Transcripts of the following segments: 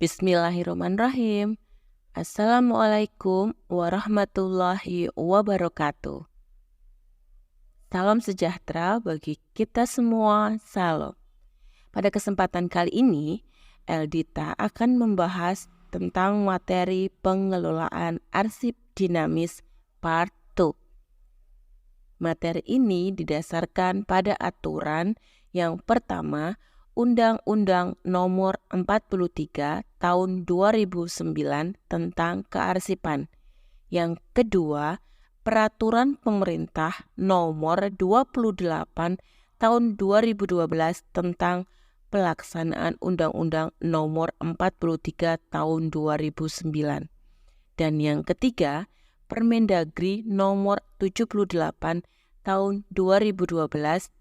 Bismillahirrahmanirrahim. Assalamualaikum warahmatullahi wabarakatuh. Salam sejahtera bagi kita semua, salam. Pada kesempatan kali ini, Eldita akan membahas tentang materi pengelolaan arsip dinamis part 2. Materi ini didasarkan pada aturan yang pertama, Undang-Undang Nomor 43 Tahun 2009 tentang kearsipan. Yang kedua, Peraturan Pemerintah Nomor 28 Tahun 2012 tentang pelaksanaan Undang-Undang Nomor 43 Tahun 2009. Dan yang ketiga, Permendagri Nomor 78 Tahun 2012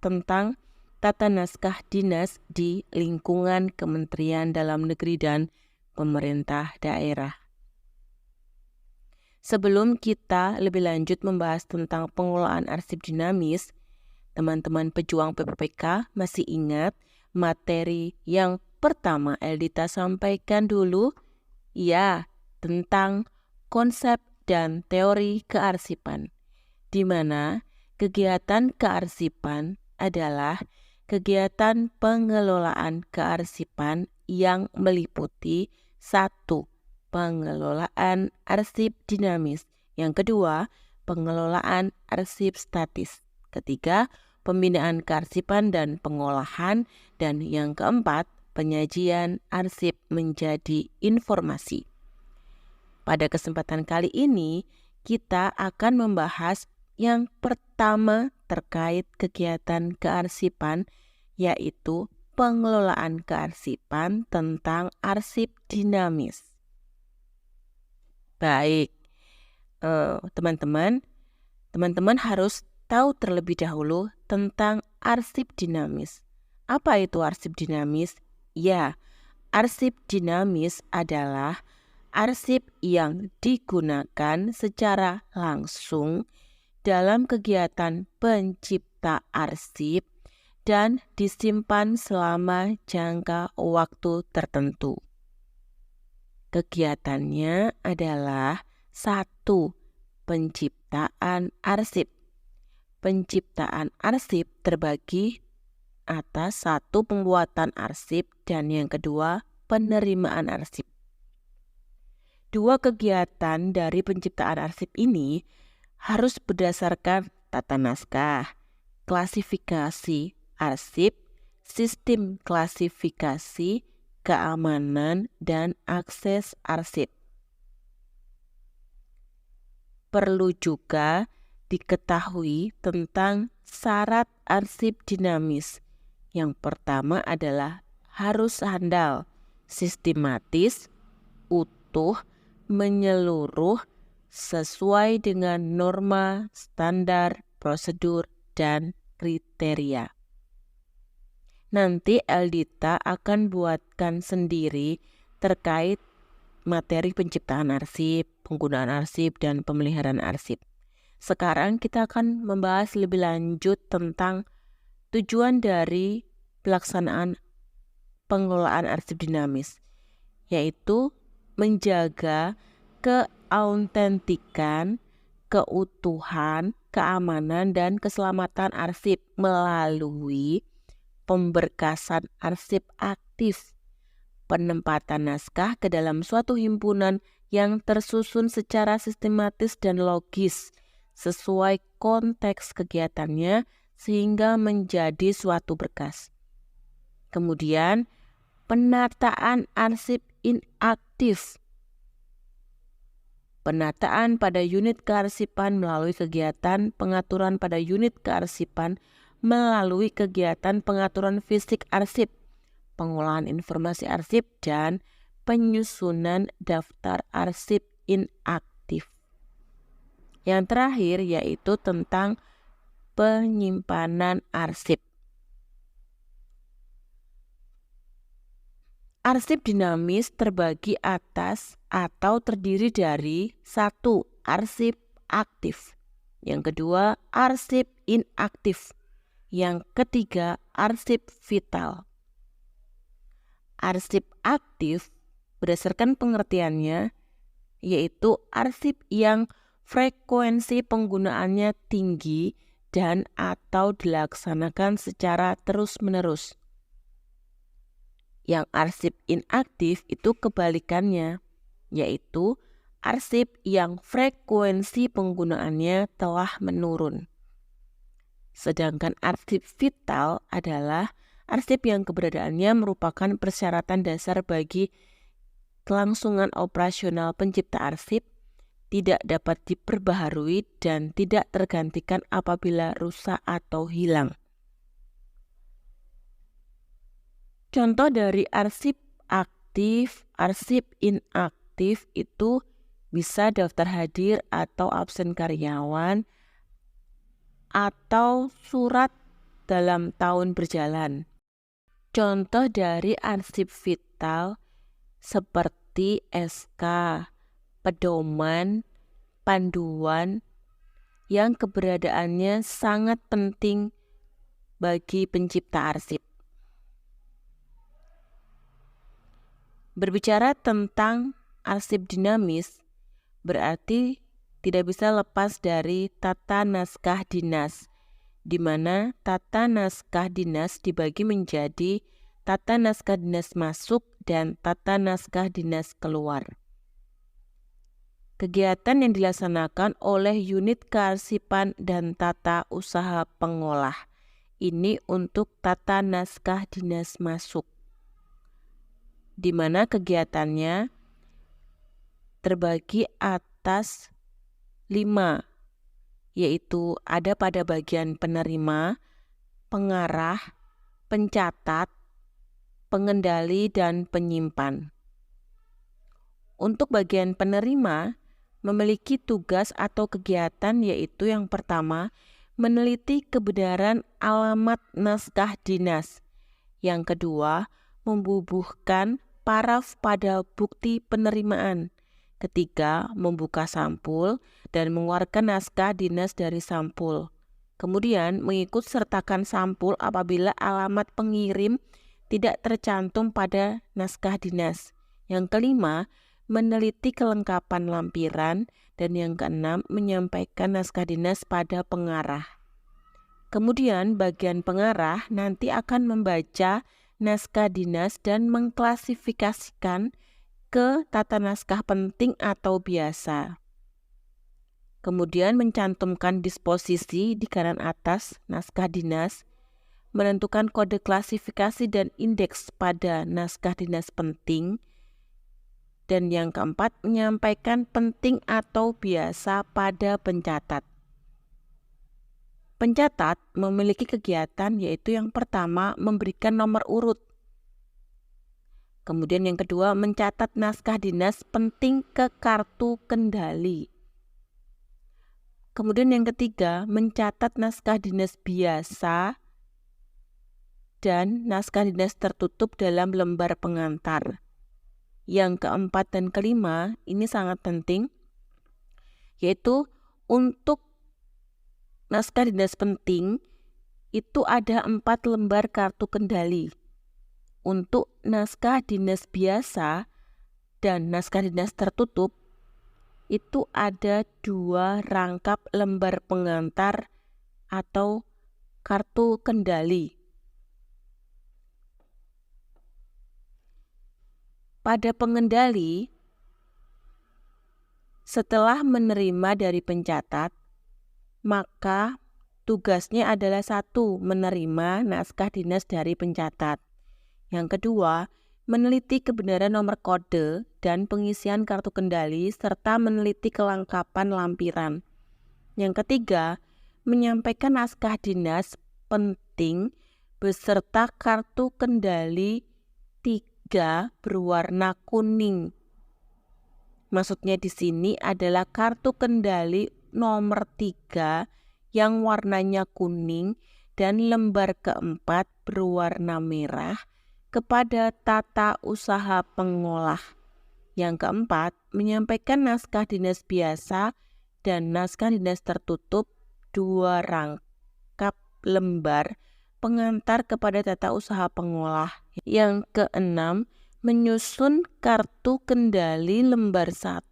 tentang Tata Naskah Dinas di lingkungan Kementerian Dalam Negeri dan pemerintah daerah. Sebelum kita lebih lanjut membahas tentang pengelolaan arsip dinamis, teman-teman pejuang PPPK masih ingat materi yang pertama Eldita sampaikan dulu? Ya, tentang konsep dan teori kearsipan, di mana kegiatan kearsipan adalah kegiatan pengelolaan kearsipan yang meliputi 1. Pengelolaan arsip dinamis. Yang kedua, pengelolaan arsip statis. Ketiga, pembinaan kearsipan dan pengolahan. Dan yang keempat, penyajian arsip menjadi informasi. Pada kesempatan kali ini, kita akan membahas yang pertama terkait kegiatan kearsipan, yaitu pengelolaan kearsipan tentang arsip dinamis. Baik, teman-teman harus tahu terlebih dahulu tentang arsip dinamis. Apa itu arsip dinamis? Ya, arsip dinamis adalah arsip yang digunakan secara langsung dalam kegiatan pencipta arsip dan disimpan selama jangka waktu tertentu. Kegiatannya adalah 1. Penciptaan arsip. Penciptaan arsip terbagi atas 1. Pembuatan arsip dan yang kedua penerimaan arsip. 2 kegiatan dari penciptaan arsip ini harus berdasarkan tata naskah, klasifikasi arsip, sistem klasifikasi, keamanan, dan akses arsip. Perlu juga diketahui tentang syarat arsip dinamis. Yang pertama adalah harus handal, sistematis, utuh, menyeluruh, sesuai dengan norma, standar, prosedur, dan kriteria. Nanti Eldita akan buatkan sendiri terkait materi penciptaan arsip, penggunaan arsip, dan pemeliharaan arsip. Sekarang kita akan membahas lebih lanjut tentang tujuan dari pelaksanaan pengelolaan arsip dinamis, yaitu menjaga keautentikan, keutuhan, keamanan, dan keselamatan arsip melalui pemberkasan arsip aktif, penempatan naskah ke dalam suatu himpunan yang tersusun secara sistematis dan logis sesuai konteks kegiatannya sehingga menjadi suatu berkas. Kemudian, penataan arsip inaktif. Penataan pada unit kearsipan melalui kegiatan pengaturan pada unit kearsipan melalui kegiatan pengaturan fisik arsip, pengolahan informasi arsip, dan penyusunan daftar arsip inaktif. Yang terakhir yaitu tentang penyimpanan arsip. Arsip dinamis terbagi atas atau terdiri dari 1. Arsip aktif. Yang kedua, arsip inaktif. Yang ketiga, arsip vital. Arsip aktif berdasarkan pengertiannya, yaitu arsip yang frekuensi penggunaannya tinggi dan atau dilaksanakan secara terus-menerus. Yang arsip inaktif itu kebalikannya, yaitu arsip yang frekuensi penggunaannya telah menurun. Sedangkan arsip vital adalah arsip yang keberadaannya merupakan persyaratan dasar bagi kelangsungan operasional pencipta arsip, tidak dapat diperbaharui dan tidak tergantikan apabila rusak atau hilang. Contoh dari arsip aktif, arsip inaktif itu bisa daftar hadir atau absen karyawan, atau surat dalam tahun berjalan. Contoh dari arsip vital seperti SK, pedoman, panduan yang keberadaannya sangat penting bagi pencipta arsip. Berbicara tentang arsip dinamis, berarti tidak bisa lepas dari tata naskah dinas, di mana tata naskah dinas dibagi menjadi tata naskah dinas masuk dan tata naskah dinas keluar. Kegiatan yang dilaksanakan oleh unit kearsipan dan tata usaha pengolah ini untuk tata naskah dinas masuk, di mana kegiatannya terbagi atas 5, yaitu ada pada bagian penerima, pengarah, pencatat, pengendali, dan penyimpan. Untuk bagian penerima, memiliki tugas atau kegiatan yaitu yang pertama, meneliti kebenaran alamat naskah dinas. Yang kedua, membubuhkan paraf pada bukti penerimaan. Ketiga, membuka sampul dan mengeluarkan naskah dinas dari sampul. Kemudian, mengikut sertakan sampul apabila alamat pengirim tidak tercantum pada naskah dinas. Yang kelima, meneliti kelengkapan lampiran. Dan yang keenam, menyampaikan naskah dinas pada pengarah. Kemudian, bagian pengarah nanti akan membaca naskah dinas dan mengklasifikasikan ke tata naskah penting atau biasa. Kemudian mencantumkan disposisi di kanan atas naskah dinas, menentukan kode klasifikasi dan indeks pada naskah dinas penting, dan yang keempat menyampaikan penting atau biasa pada pencatat. Pencatat memiliki kegiatan yaitu yang pertama memberikan nomor urut. Kemudian yang kedua mencatat naskah dinas penting ke kartu kendali. Kemudian yang ketiga mencatat naskah dinas biasa dan naskah dinas tertutup dalam lembar pengantar. Yang keempat dan kelima ini sangat penting, yaitu untuk naskah dinas penting itu ada 4 lembar kartu kendali. Untuk naskah dinas biasa dan naskah dinas tertutup itu ada 2 rangkap lembar pengantar atau kartu kendali. Pada pengendali, setelah menerima dari pencatat, maka tugasnya adalah 1. Menerima naskah dinas dari pencatat. Yang kedua, meneliti kebenaran nomor kode dan pengisian kartu kendali serta meneliti kelengkapan lampiran. Yang ketiga, menyampaikan naskah dinas penting beserta kartu kendali 3 berwarna kuning. Maksudnya di sini adalah kartu kendali nomor 3 yang warnanya kuning dan lembar keempat berwarna merah kepada tata usaha pengolah. Yang keempat, menyampaikan naskah dinas biasa dan naskah dinas tertutup 2 rangkap lembar pengantar kepada tata usaha pengolah. Yang keenam, Menyusun kartu kendali lembar 1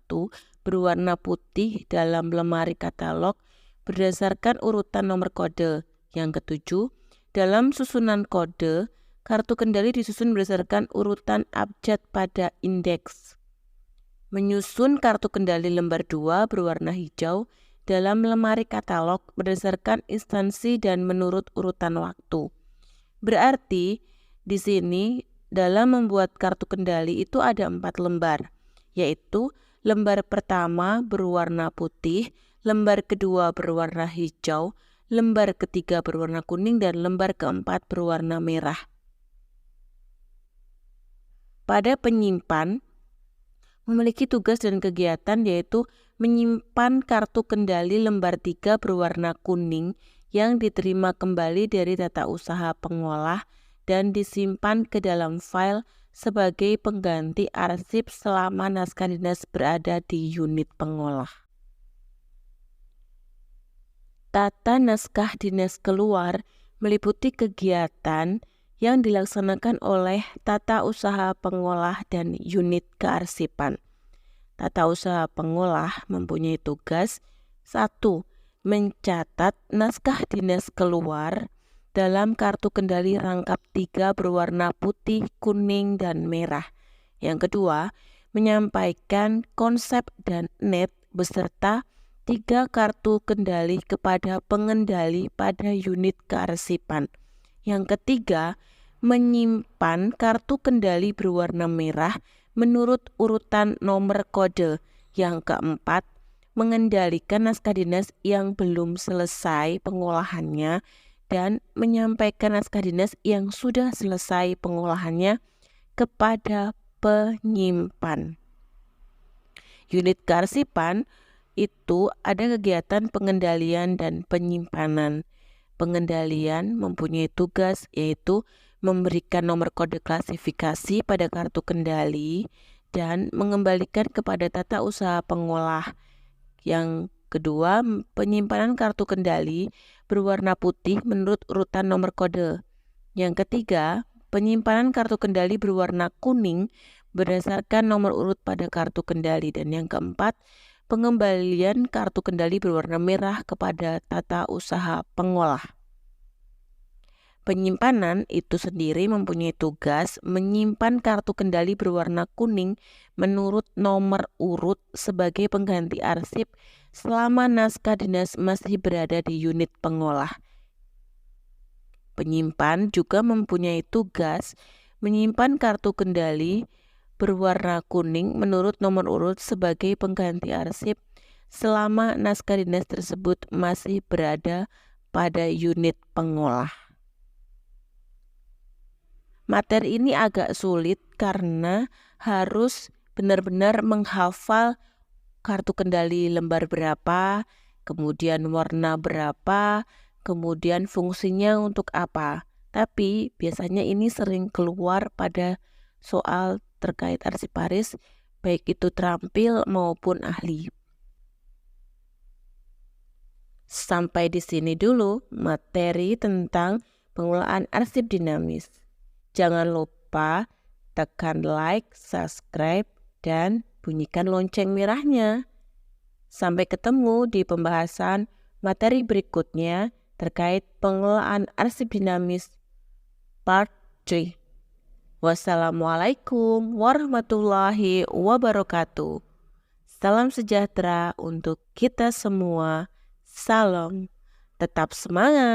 berwarna putih dalam lemari katalog berdasarkan urutan nomor kode. Yang ketujuh, dalam susunan kode, kartu kendali disusun berdasarkan urutan abjad pada indeks. Menyusun kartu kendali lembar 2 berwarna hijau dalam lemari katalog berdasarkan instansi dan menurut urutan waktu. Berarti di sini dalam membuat kartu kendali itu ada 4 lembar, yaitu lembar pertama berwarna putih, lembar kedua berwarna hijau, lembar ketiga berwarna kuning, dan lembar keempat berwarna merah. Pada penyimpan memiliki tugas dan kegiatan yaitu menyimpan kartu kendali lembar 3 berwarna kuning yang diterima kembali dari tata usaha pengolah dan disimpan ke dalam file sebagai pengganti arsip selama naskah dinas berada di unit pengolah. Tata naskah dinas keluar meliputi kegiatan yang dilaksanakan oleh tata usaha pengolah dan unit kearsipan. Tata usaha pengolah mempunyai tugas 1. Mencatat naskah dinas keluar dalam kartu kendali rangkap 3 berwarna putih, kuning, dan merah. Yang kedua, menyampaikan konsep dan net beserta 3 kartu kendali kepada pengendali pada unit kearsipan. Yang ketiga, menyimpan kartu kendali berwarna merah menurut urutan nomor kode. Yang keempat, mengendalikan naskah dinas yang belum selesai pengolahannya dan menyampaikan naskah dinas yang sudah selesai pengolahannya kepada penyimpan. Unit kearsipan itu ada kegiatan pengendalian dan penyimpanan. Pengendalian mempunyai tugas yaitu memberikan nomor kode klasifikasi pada kartu kendali dan mengembalikan kepada tata usaha pengolah. Yang kedua, penyimpanan kartu kendali berwarna putih menurut urutan nomor kode. Yang ketiga, penyimpanan kartu kendali berwarna kuning berdasarkan nomor urut pada kartu kendali. Dan yang keempat, pengembalian kartu kendali berwarna merah kepada tata usaha pengolah. Penyimpanan itu sendiri mempunyai tugas menyimpan kartu kendali berwarna kuning menurut nomor urut sebagai pengganti arsip selama naskah dinas masih berada di unit pengolah. Penyimpan juga mempunyai tugas menyimpan kartu kendali berwarna kuning menurut nomor urut sebagai pengganti arsip selama naskah dinas tersebut masih berada pada unit pengolah. Materi ini agak sulit karena harus benar-benar menghafal kartu kendali lembar berapa, kemudian warna berapa, kemudian fungsinya untuk apa. Tapi biasanya ini sering keluar pada soal terkait arsiparis, baik itu terampil maupun ahli. Sampai di sini dulu materi tentang pengelolaan arsip dinamis. Jangan lupa tekan like, subscribe, dan bunyikan lonceng merahnya. Sampai ketemu di pembahasan materi berikutnya terkait pengelolaan arsip dinamis part 3. Wassalamualaikum warahmatullahi wabarakatuh. Salam sejahtera untuk kita semua. Salam, tetap semangat.